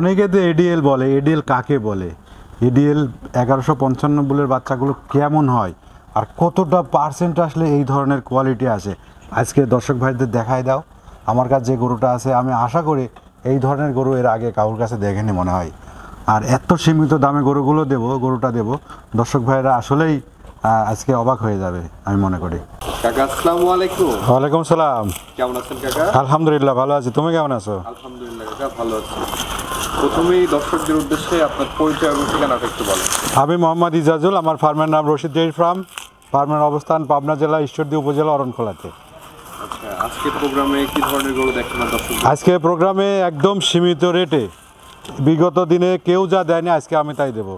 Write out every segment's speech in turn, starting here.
অনেকে তো এডিএল বলে, এডিএল কাকে বলে? এডিএল 1155 বুলের বাচ্চাগুলো কেমন হয় আর কতটা পার্সেন্ট আসলে এই ধরনের কোয়ালিটি আসে আজকে দর্শক ভাইদের দেখাই দাও। আমার কাছে যে গরুটা আছে আমি আশা করি এই ধরনের গরু এর আগে কারোর কাছে দেখেনি মনে হয়। আর এত সীমিত দামে গরুটা দেব দর্শক ভাইরা আসলেই আজকে অবাক হয়ে যাবে আমি মনে করি। কাকা আসসালামু আলাইকুম। ওয়ালাইকুম সালাম। কেমন আছেন কাকা? আলহামদুলিল্লাহ ভালো আছি, তুমি কেমন আছো? আলহামদুলিল্লাহ কাকা ভালো আছি। প্রথমেই দর্শকদের উদ্দেশ্যে আপনার পরিচয় এবং ঠিকানাটা একটু বলেন। আমি মোহাম্মদ ইজাজুল, আমার ফার্মের নাম রশিদ ডেইরি ফার্ম। ফার্মের অবস্থান পাবনা জেলা ঈশ্বরদী উপজেলা অরণখোলাতে। আচ্ছা, আজকে প্রোগ্রামে কি ধরনের গরু দেখাবেন দর্শক? আজকে প্রোগ্রামে একদম সীমিত রেটে, বিগত দিনে কেউ যা দেয়নি আজকে আমি তাই দেবো।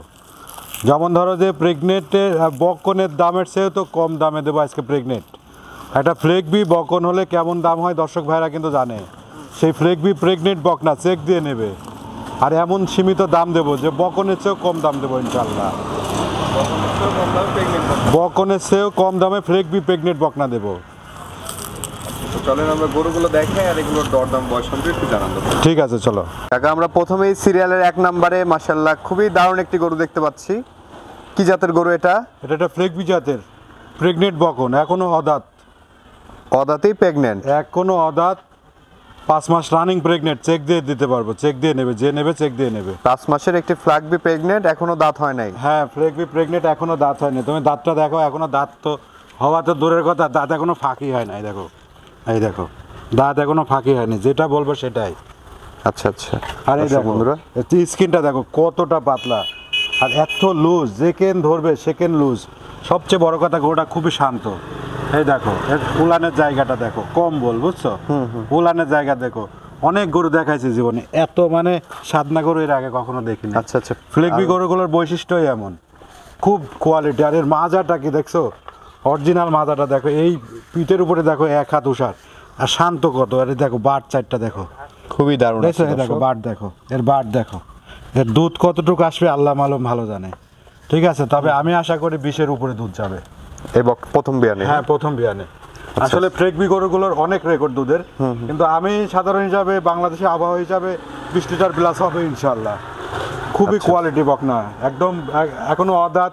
যেমন ধরো যে প্রেগনেন্টের বকনের দামের চেয়েও তো কম দামে দেবো আজকে প্রেগনেন্ট। একটা ফ্লেগবি বকন হলে কেমন দাম হয় দর্শক ভাইরা কিন্তু জানে। সেই ফ্লেগবি প্রেগনেন্ট বক না, চেক দিয়ে নেবে। আর এমন সীমিত দাম দেবো যে বকনের চেয়েও কম দাম দেবো ইনশাল্লাহ। বকনের চেয়েও কম দামে ফ্লেগবি প্রেগনেন্ট বকনা দেবো। চলেন আমরা গরুগুলো দেখাই আর এগুলোর দরদাম বয়স সম্পর্কে একটু জানান দেবো। ঠিক আছে চলো কাকা, আমরা প্রথমেই সিরিয়ালের 1 নম্বরে মাশাআল্লাহ খুবই দারুণ একটি গরু দেখতে পাচ্ছি। কি জাতের গরু এটা? এটা একটা ফ্লেগবি জাতের প্রেগনেন্ট বকন, এখনো অদাতেই প্রেগনেন্ট, এখনো অদাঁত, 5 মাস রানিং প্রেগনেন্ট। চেক দিয়ে দিতে পারবো, চেক দিয়ে নেবে, যে নেবে চেক দিয়ে নেবে। 5 মাসের একটি ফ্ল্যাগবি প্রেগনেন্ট, এখনো দাঁত হয় নাই। হ্যাঁ, ফ্লেগবি প্রেগনেন্ট, এখনো দাঁত হয়নি। তুমি দাঁতটা দেখো, এখনো দাঁত তো হওয়া তো দূরের কথা, দাঁত এখনো ফাঁকি হয় না। এই দেখো দাঁত এখনো ফাঁকি হয়নি, যেটা বলবো সেটাই। আচ্ছা আচ্ছা। আর এই দেখো বন্ধুরা, স্কিনটা দেখো কতটা পাতলা আর এত লুজ, যেকেন ধরবে সেকেন লুজ। সবচেয়ে বড় কথা গরুটা খুবই শান্ত। এই দেখো এর উলানের জায়গাটা দেখো, কম্বল, বুঝছো? উলানের জায়গা দেখো। অনেক গরু দেখাইছে জীবনে, এত মানে সাদনা গরু এর আগে কখনো দেখিনি। আচ্ছা আচ্ছা। ফ্লেগবি গরুগুলোর বৈশিষ্ট্যই এমন, খুব কোয়ালিটি। আর এর মাজাটা কি দেখছো? অরিজিনাল মাজাটা দেখো, এই পিঠের উপরে দেখো 1 হাত উষার। আর শান্ত কত! আর দেখো বাট 4টা দেখো, খুবই দারুণ। দেখো বাট দেখো, এর বাট দেখো। এর দুধ কতটুকু আসবে আল্লাহ মালুম ভালো জানে। ঠিক আছে, তবে আমি আশা করি 20-এর উপরে দুধ যাবে। এবং প্রথম বিয়ানে? হ্যাঁ, প্রথম বিয়ানে। আসলে ফ্লেগবি গরুগুলোর অনেক রেকর্ড দুধের, কিন্তু আমি সাধারণ হিসাবে বাংলাদেশে আবহাওয়া হিসাবে 20 লিটার প্লাস হবে ইনশাল্লাহ। খুবই কোয়ালিটি বকনা, একদম এখনো অদাঁত,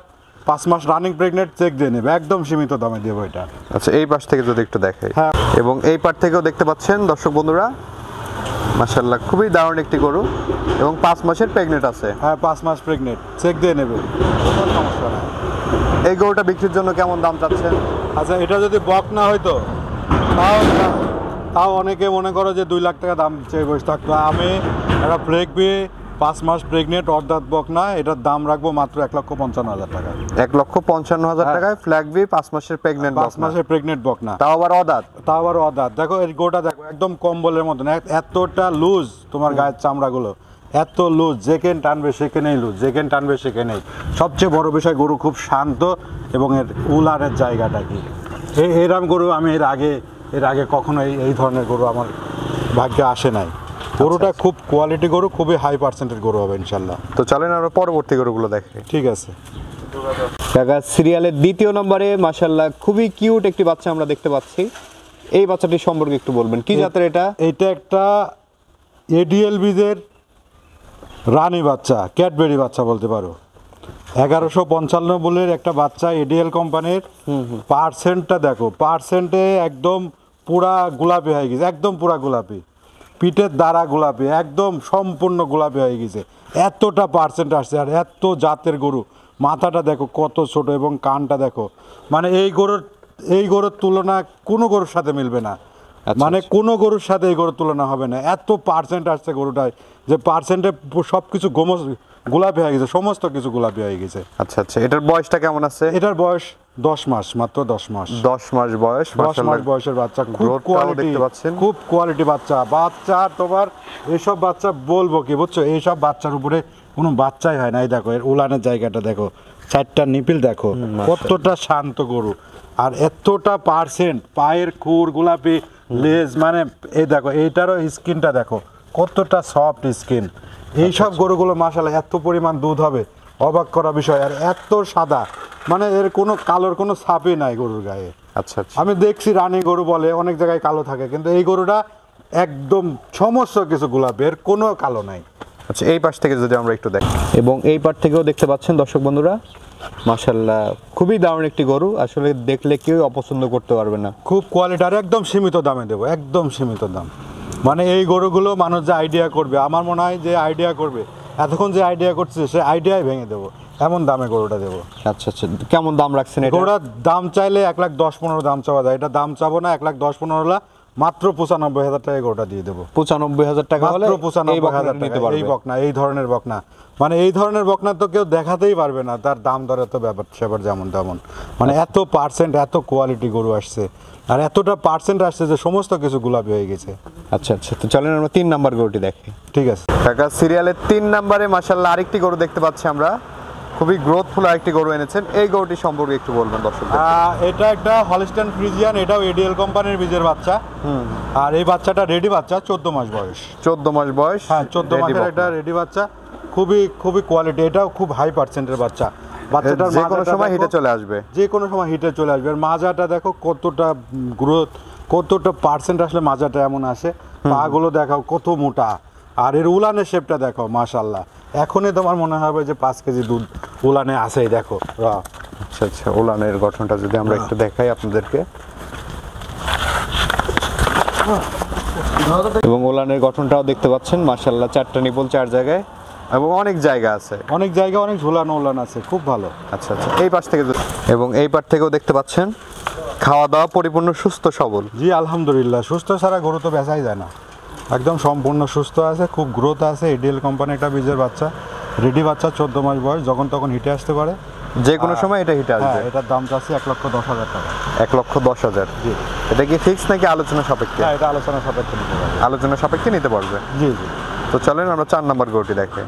5 মাস রানিং প্রেগনেন্ট। চেক দিয়ে নেবে, একদম সীমিত দামে দেবো এটা। আচ্ছা, এই পাশ থেকে যদি একটু দেখাই। হ্যাঁ, এবং এই পাশ থেকেও দেখতে পাচ্ছেন দর্শক বন্ধুরা, মাশাআল্লাহ খুবই দারুণ একটি গরু এবং 5 মাসের প্রেগনেন্ট আছে। হ্যাঁ, 5 মাস প্রেগনেন্ট, চেক দিয়ে নেবে, কোনো সমস্যা নাই। এই গরুটা বিক্রির জন্য কেমন দাম চাচ্ছেন? আচ্ছা, এটা যদি বক না হইতো তাও অনেকে মনে করো যে 2 লাখ টাকা দাম চেয়ে বসে থাকতো। আমি একটা ফ্লেগবি 5 মাস প্রেগনেন্ট অর্ধাৎ বক না, এটার দাম রাখবো মাত্র 1,55,000 টাকা। 1,55,000 টাকায় ফ্ল্যাগবি 5 মাসের প্রেগনেন্ট, 5 মাসের প্রেগনেন্ট বক না, তাও আবার অদাঁত। দেখো এই গোটা দেখো, একদম কম্বলের মতন, এতটা লুজ। তোমার গায়ের চামড়াগুলো এত লুজ, যেখানে টানবে সেখানেই লুজ, যেখানে টানবে সেখানেই। সবচেয়ে বড় বিষয় গরু খুব শান্ত, এবং এর উলানের জায়গাটা কি, এরকম গরু আমি এর আগে কখনো এই ধরনের গরু আমার ভাগ্যে আসে নাই। গরুটা খুব কোয়ালিটি গরু, খুবই হাই পার্সেন্টের গরু হবে ইনশাল্লাহ। তো চলেন আমরা পরবর্তী গরুগুলো দেখি। ঠিক আছে কাকা, সিরিয়ালের 2য় নম্বরে মাশাআল্লাহ খুবই কিউট একটি বাচ্চা আমরা দেখতে পাচ্ছি। এই বাচ্চাটি সম্পর্কে একটু বলবেন, কি জাতের এটা? এইটা একটা এডিএল বীজের রানী বাচ্চা, ক্যাডবেরি বাচ্চা বলতে পারো। 1155 বুলের একটা বাচ্চা, এডিএল কোম্পানির। পার্সেন্টটা দেখো, পার্সেন্টে একদম পুরা গোলাপি হয়ে গেছে, একদম পুরা গোলাপি। পিঠের দ্বারা গোলাপি, একদম সম্পূর্ণ গোলাপি হয়ে গেছে, এতটা পার্সেন্ট আসছে। আর এত জাতের গরু, মাথাটা দেখো কত ছোট, এবং কানটা দেখো, মানে এই গরুর তুলনা কোনো গরুর সাথে মিলবে না। মানে কোনো গরুর সাথে এই গরুর তুলনা হবে না, এত পার্সেন্ট আসছে গরুটায়, যে পার্সেন্টে সব কিছু গোলাপি হয়ে গেছে, সমস্ত কিছু গোলাপি হয়ে গেছে। আচ্ছা আচ্ছা। এটার বয়সটা কেমন আছে? এটার বয়স 10 মাস, মাত্র 10 মাস। 10 মাস বয়স, 10 মাস বয়সের বাচ্চা, খুব কোয়ালিটি, দেখতে পাচ্ছেন, খুব কোয়ালিটি বাচ্চা। তোমার এইসব বাচ্চা বলবো কি, বুঝছো? এইসব বাচ্চার উপরে কোনো বাচ্চাই হয় না। এই দেখো এর উলানের জায়গাটা দেখো, 4টা নিপিল দেখো, কতটা শান্ত গরু। আর এতটা পার্সেন্ট, পায়ের খুর গোলাপি, লেজ, মানে এই দেখো এইটারও স্কিনটা দেখো কতটা সফট স্কিন। এইসব গরুগুলো মাশাআল্লাহ এত পরিমাণ দুধ হবে, অবাক করা বিষয়। আর এত সাদা, মানে এর কোনো কালোর কোনো ছাপই নাই গরুর গায়ে। আচ্ছা আচ্ছা। আমি দেখছি রানী গরু বলে অনেক জায়গায় কালো থাকে, কিন্তু এই গরুটা একদম সমস্ত কিছু গোলাপি, এর কোনো কালো নাই। আচ্ছা, এই পাশ থেকে যদি আমরা একটু দেখি, এবং এই পাশ থেকেও দেখতে পাচ্ছেন দর্শক বন্ধুরা, মাশাআল্লাহ খুবই দারুণ একটি গরু, আসলে দেখলে কেউ অপছন্দ করতে পারবে না। খুব কোয়ালিটি, আর একদম সীমিত দামে দেবো, একদম সীমিত দাম। মানে এই গরুগুলো মানুষ যে আইডিয়া করবে, আমার মনে হয় যে আইডিয়া করবে, এতক্ষণ যে আইডিয়া করছে সে আইডিয়াই ভেঙে দেবো, এমন দামে গরুটা দেবো। আচ্ছা আচ্ছা, কেমন দাম রাখছেন এটা? গরুটার দাম চাইলে 1,10,15 দাম চাওয়া যায়, এটা দাম চাবো না, 1,10,15 মাত্র 95,000 টাকায় গরুটা দিয়ে দেবো। 95,000 টাকা হলে মাত্র 95,000 নিতে টাকা। পারবে। এই বকনা, এই ধরনের বকনা, মানে এই ধরনের বকনা তো কেউ দেখাতেই পারবে না, তার দাম দর এত ব্যাপার সেবার যেমন তেমন, মানে এত পার্সেন্ট, এত কোয়ালিটি গরু আসছে, আর এতটা পার্সেন্ট আসছে যে সমস্ত কিছু গোলাপি হয়ে গেছে। আচ্ছা আচ্ছা, তো চলেন আমরা 3 নাম্বার গরুটি দেখি। ঠিক আছে কাকা, সিরিয়ালের 3 নম্বরে মাশাআল্লাহ আরেকটি গরু দেখতে পাচ্ছি আমরা, খুবই গ্রোথফুল আরেকটি গরু এনেছেন। এই গরুটি সম্পর্কে একটু বলবেন দর্শকদের। এটা একটা হলস্টাইন ফ্রিজিয়ান, এটাও এডিএল কোম্পানির বীজের বাচ্চা। আর এই বাচ্চাটা রেডি বাচ্চা, 14 মাস বয়স। 14 মাস বয়স, হ্যাঁ 14 মাসের এটা রেডি বাচ্চা, খুবই খুবই কোয়ালিটি, এটাও খুব হাই পার্সেন্টের বাচ্চা। বাচ্চাটার যে কোনো সময় হিটে চলে আসবে, যে কোনো সময় হিটে চলে আসবে। আর মাজাটা দেখো কতটা গ্রোথ, কতটা পার্সেন্ট আসলে মাজাটা এমন আসে, পাগুলো দেখাও কত মোটা, আর এর উলানের শেপটা দেখো মাশাআল্লাহ, এখনই তোমার মনে হবে যে 5 কেজি দুধ উলানে আসেই দেখো। আচ্ছা আচ্ছা, উলানের গঠনটা যদি আমরা একটু দেখাই আপনাদেরকে, এবং উলানের গঠনটাও দেখতে পাচ্ছেন মাশাআল্লাহ, 4টা নিপল 4 জায়গায়, এবং অনেক জায়গা আছে, অনেক জায়গায় অনেক ঝুলানো উলান আছে, খুব ভালো। আচ্ছা আচ্ছা, এই পাশ থেকে এবং এই পাশ থেকেও দেখতে পাচ্ছেন খাওয়া দাওয়া পরিপূর্ণ সুস্থ সবল। জি আলহামদুলিল্লাহ, সুস্থ ছাড়া গরু তো বেচাই যায় না, একদম সম্পূর্ণ সুস্থ আছে, খুব গ্রোথ আছে। এডিএল কোম্পানি একটা বীজের বাচ্চা, রেডি বাচ্চা, 14 মাস বয়স, যখন তখন হিটে আসতে পারে, যে কোনো সময় এটা হিটে আসবে। হ্যাঁ, এটার দাম চাচ্ছি 1,10,000 টাকা। 1,10,000। জি। এটা কি ফিক্স নাকি আলোচনা সাপেক্ষে? হ্যাঁ, এটা আলোচনা সাপেক্ষে নিতে পারবে। আলোচনা সাপেক্ষে নিতে পারবে। জি জি। তো চলেন আমরা 4 নাম্বার গরুটি দেখে।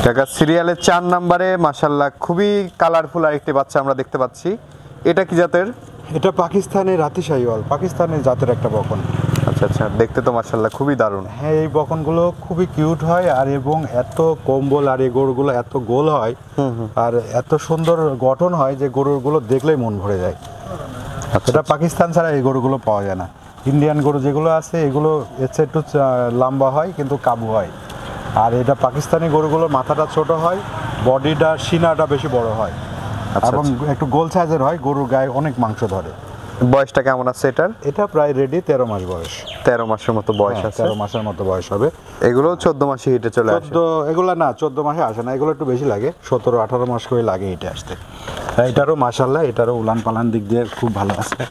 কাকা, সিরিয়ালের 4 নাম্বারে মাশাআল্লাহ খুবই কালারফুল আরেকটি বাচ্চা আমরা দেখতে পাচ্ছি। এটা কি জাতের? এটা পাকিস্তানি রাতি শাহিওয়াল, পাকিস্তানি জাতের একটা বকন। আচ্ছা আচ্ছা, দেখতে তো মাশাআল্লাহ খুবই দারুণ। হ্যাঁ, এই বকনগুলো খুবই কিউট হয়, আর এবং এত কম্বল, আর এই গরুগুলো এত গোল হয়, আর এত সুন্দর গঠন হয় যে গরুগুলো দেখলেই মন ভরে যায়। এটা পাকিস্তান ছাড়া এই গরুগুলো পাওয়া যায় না। ইন্ডিয়ান গরু যেগুলো আছে এগুলো এর চেয়ে একটু লম্বা হয় কিন্তু কাবু হয়, আর এটা পাকিস্তানি গরুগুলোর মাথাটা ছোট হয়, বডিটা সিনাটা বেশি বড় হয়, এবং একটু গোল সাইজের হয়, গরুর গায়ে অনেক মাংস ধরে। বয়সটা কেমন আছে এটার? এটা প্রায় রেডি 13 মাস বয়স। 13 মাসের মতো বয়স আছে। 13 মাসের মতো বয়স হবে। এগুলো 14 মাসে হিটে চলে আসে। 14 এগুলো না, 14 মাসে আসে না, এগুলো একটু বেশি লাগে, 17-18 মাস করে লাগে এটা আসতে। এটারও মাশাআল্লাহ, এটারও উলান পালান দিক দিয়ে খুব ভালো আছে।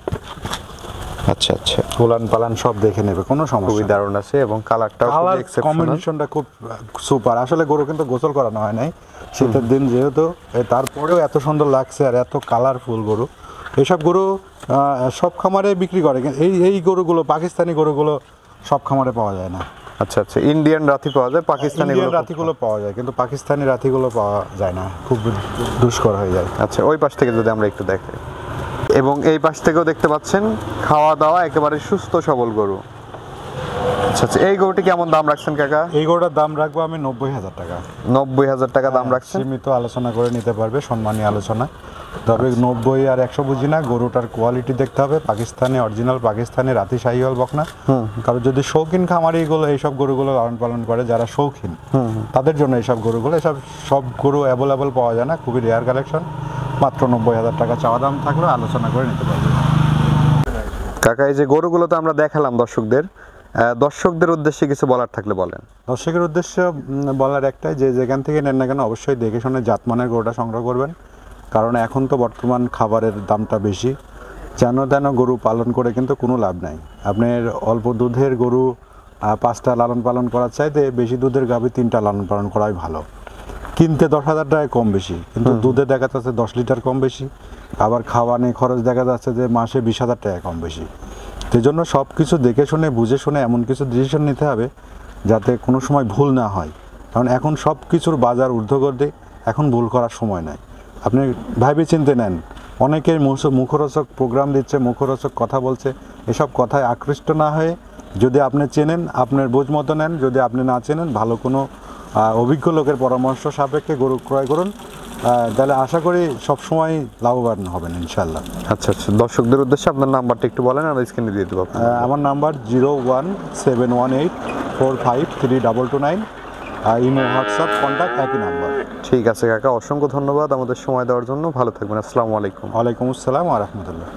আচ্ছা আচ্ছা, উলান পালান সব দেখে নেবে, কোনো সমস্যা খুবই নেই। দারুণ আছে, এবং কালারটাও খুব এক্সেপশনাল। কম্বিনেশনটা খুব সুপার। আসলে গরু কিন্তু গোসল করানো হয় নাই, শীতের দিন যেহেতু, তারপরেও এত সুন্দর লাগছে আর এত কালারফুল গরু। এইসব গরু সব খামারে বিক্রি করে, এই গরুগুলো, পাকিস্তানি গরুগুলো সব খামারে পাওয়া যায় না। আচ্ছা আচ্ছা, ইন্ডিয়ান রাতি পাওয়া যায়, পাকিস্তানি রাতিগুলো পাওয়া যায়, কিন্তু পাকিস্তানি রাতিগুলো পাওয়া যায় না, খুব দুষ্কর হয়ে যায়। আচ্ছা, ওই পাশ থেকে যদি আমরা একটু দেখি, এবং এই পাশ থেকেও দেখতে পাচ্ছেন খাওয়া দাওয়া একেবারে সুস্থ সবল গরু। আচ্ছা আচ্ছা, এই গরুটি কেমন দাম রাখছেন কাকা? এই গরুটার দাম রাখবো আমি 90,000 টাকা। 90,000 টাকা দাম রাখছেন। সীমিত আলোচনা করে নিতে পারবে, সম্মানী আলোচনা। তবে 90 আর 100 বুঝি না, গরুটার কোয়ালিটি দেখতে হবে, পাকিস্তানি অরিজিনাল পাকিস্তানি রাতি শাহিওয়াল বকনা। কারণ যদি শৌখিন খামারি এগুলো এইসব গরুগুলো লালন পালন করে, যারা শৌখিন তাদের জন্য এইসব গরুগুলো, এসব সব গরু অ্যাভেলেবল পাওয়া যায় না, খুবই রেয়ার কালেকশন। মাত্র 90,000 টাকা চাওয়া দাম থাকলেও আলোচনা করে নিতে পারবে। কাকা, এই যে গরুগুলো তো আমরা দেখালাম দর্শকদের, দর্শকদের উদ্দেশ্যে কিছু বলার থাকলে বলেন। দর্শকের উদ্দেশ্যে বলার একটাই, যে যেখান থেকে নেন না কেন অবশ্যই দেখে শুনে জাতমানের গরুটা সংগ্রহ করবেন, কারণ এখন তো বর্তমান খাবারের দামটা বেশি, যেন তেন গরু পালন করে কিন্তু কোনো লাভ নাই। আপনার অল্প দুধের গরু 5টা লালন পালন করার চাইতে বেশি দুধের গাভী 3টা লালন পালন করাই ভালো। কিনতে 10,000 টাকায় কম বেশি, কিন্তু দুধে দেখা যাচ্ছে 10 লিটার কম বেশি, আবার খাওয়ানে খরচ দেখা যাচ্ছে যে মাসে 20,000 টাকা কম বেশি। সেই জন্য সব কিছু দেখে শুনে বুঝে শুনে এমন কিছু ডিসিশন নিতে হবে যাতে কোনো সময় ভুল না হয়, কারণ এখন সব কিছুর বাজার ঊর্ধ্বগতি, এখন ভুল করার সময় নাই। আপনি ভাইবে চিনতে নেন, অনেকেই মুখরোচক প্রোগ্রাম দিচ্ছে, মুখরোচক কথা বলছে, এসব কথায় আকৃষ্ট না হয়ে যদি আপনি চেনেন আপনার বোঝ মতো নেন, যদি আপনি না চেনেন ভালো কোনো অভিজ্ঞ লোকের পরামর্শ সাপেক্ষে গরু ক্রয় করুন, তাহলে আশা করি সবসময় লাভবান হবেন ইনশাল্লাহ। আচ্ছা আচ্ছা, দর্শকদের উদ্দেশ্যে আপনার নাম্বারটা একটু বলেন, আমরা স্ক্রিনে দিয়ে দেবো। আমার নাম্বার 01718453229। ইমো হোয়াটসঅ্যাপ কন্ট্যাক্ট একই নাম্বার। ঠিক আছে কাকা, অসংখ্য ধন্যবাদ আমাদের সময় দেওয়ার জন্য। ভালো থাকবেন, আসসালামু আলাইকুম। ওয়ালাইকুম আসসালাম ওয়া রাহমাতুল্লাহ।